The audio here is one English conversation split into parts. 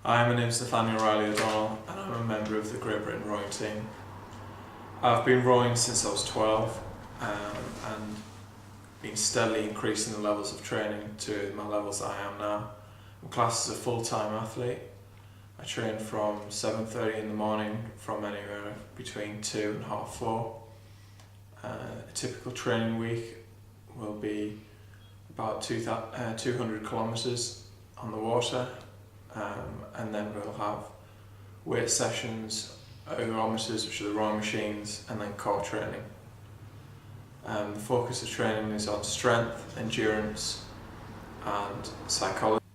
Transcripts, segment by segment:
Hi, my name is Nathaniel Riley O'Donnell and I'm a member of the Great Britain rowing team. I've been rowing since I was 12 and been steadily increasing the levels of training to my levels that I am now. I'm classed as a full-time athlete. I train from 7:30 in the morning from anywhere between 2 and half 4. A typical training week will be about 200 kilometres on the water. And then we'll have weight sessions, ergometers, which are the rowing machines, and then core training. The focus of training is on strength, endurance and psychology.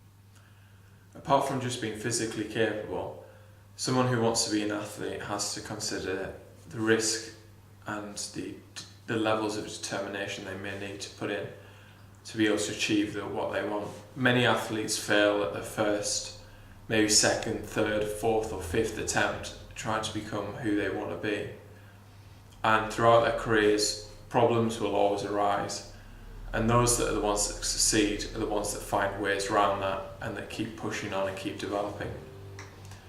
Apart from just being physically capable, someone who wants to be an athlete has to consider the risk and the levels of determination they may need to put in to be able to achieve what they want. Many athletes fail at their first, maybe second, third, fourth or fifth attempt trying to become who they want to be. And throughout their careers, problems will always arise. And those that are the ones that succeed are the ones that find ways around that and that keep pushing on and keep developing.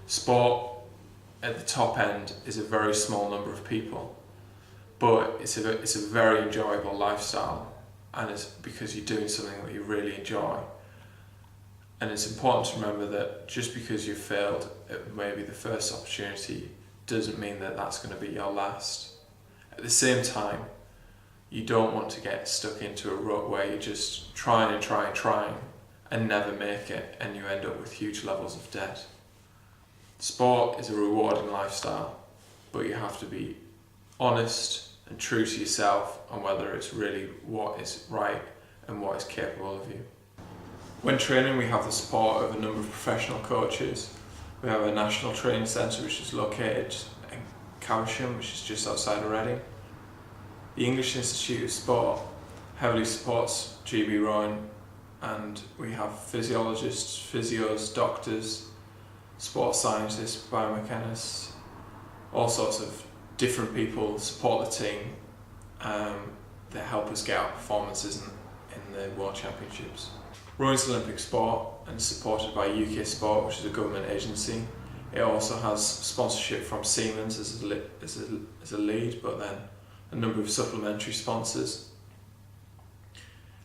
Sport at the top end is a very small number of people, but it's a very enjoyable lifestyle, and it's because you're doing something that you really enjoy. And it's important to remember that just because you failed at maybe the first opportunity doesn't mean that that's going to be your last. At the same time, you don't want to get stuck into a rut where you're just trying and never make it, and you end up with huge levels of debt. Sport is a rewarding lifestyle, but you have to be honest and true to yourself on whether it's really what is right and what is capable of you. When training, we have the support of a number of professional coaches. We have a national training centre which is located in Caversham, which is just outside of Reading. The English Institute of Sport heavily supports GB rowing, and we have physiologists, physios, doctors, sports scientists, biomechanists, all sorts of different people support the team that help us get our performances in the World Championships. Rowing is an Olympic sport and is supported by UK Sport, which is a government agency. It also has sponsorship from Siemens as a lead, but then a number of supplementary sponsors.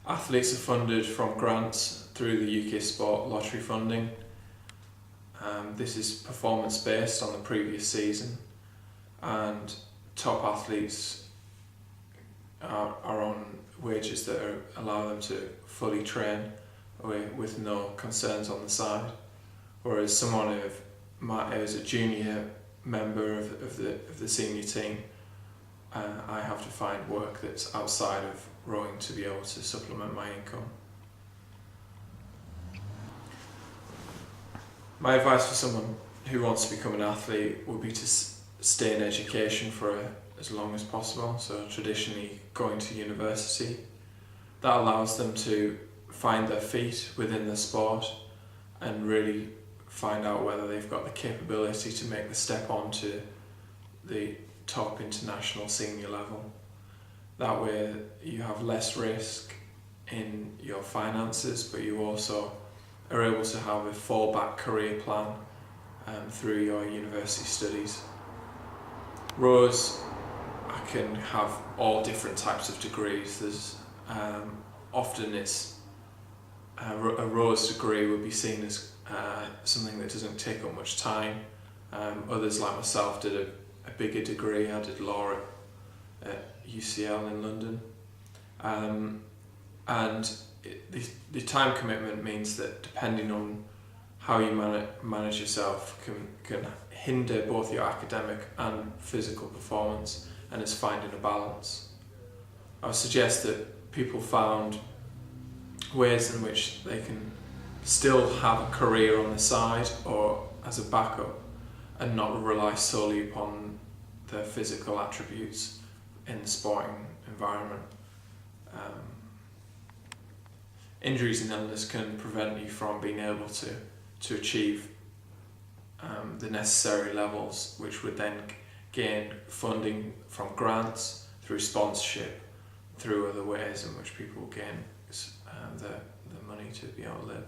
Athletes are funded from grants through the UK Sport lottery funding. This is performance based on the previous season, and top athletes are on wages that allow them to fully train with no concerns on the side, whereas someone who's a junior member of the senior team, I have to find work that's outside of rowing to be able to supplement my income. My advice for someone who wants to become an athlete would be to stay in education for as long as possible, so traditionally going to university. That allows them to find their feet within the sport and really find out whether they've got the capability to make the step on to the top international senior level. That way you have less risk in your finances, but you also are able to have a fallback career plan through your university studies. Rowers can have all different types of degrees. There's often a rower's degree would be seen as something that doesn't take up much time. Others, like myself, did a bigger degree. I did law at UCL in London, and the time commitment means that depending on how you manage yourself can hinder both your academic and physical performance, and it's finding a balance. I would suggest that people found ways in which they can still have a career on the side or as a backup and not rely solely upon their physical attributes in the sporting environment. Injuries and illness can prevent you from being able to achieve the necessary levels, which would then gain funding from grants, through sponsorship, through other ways in which people gain the money to be able to live.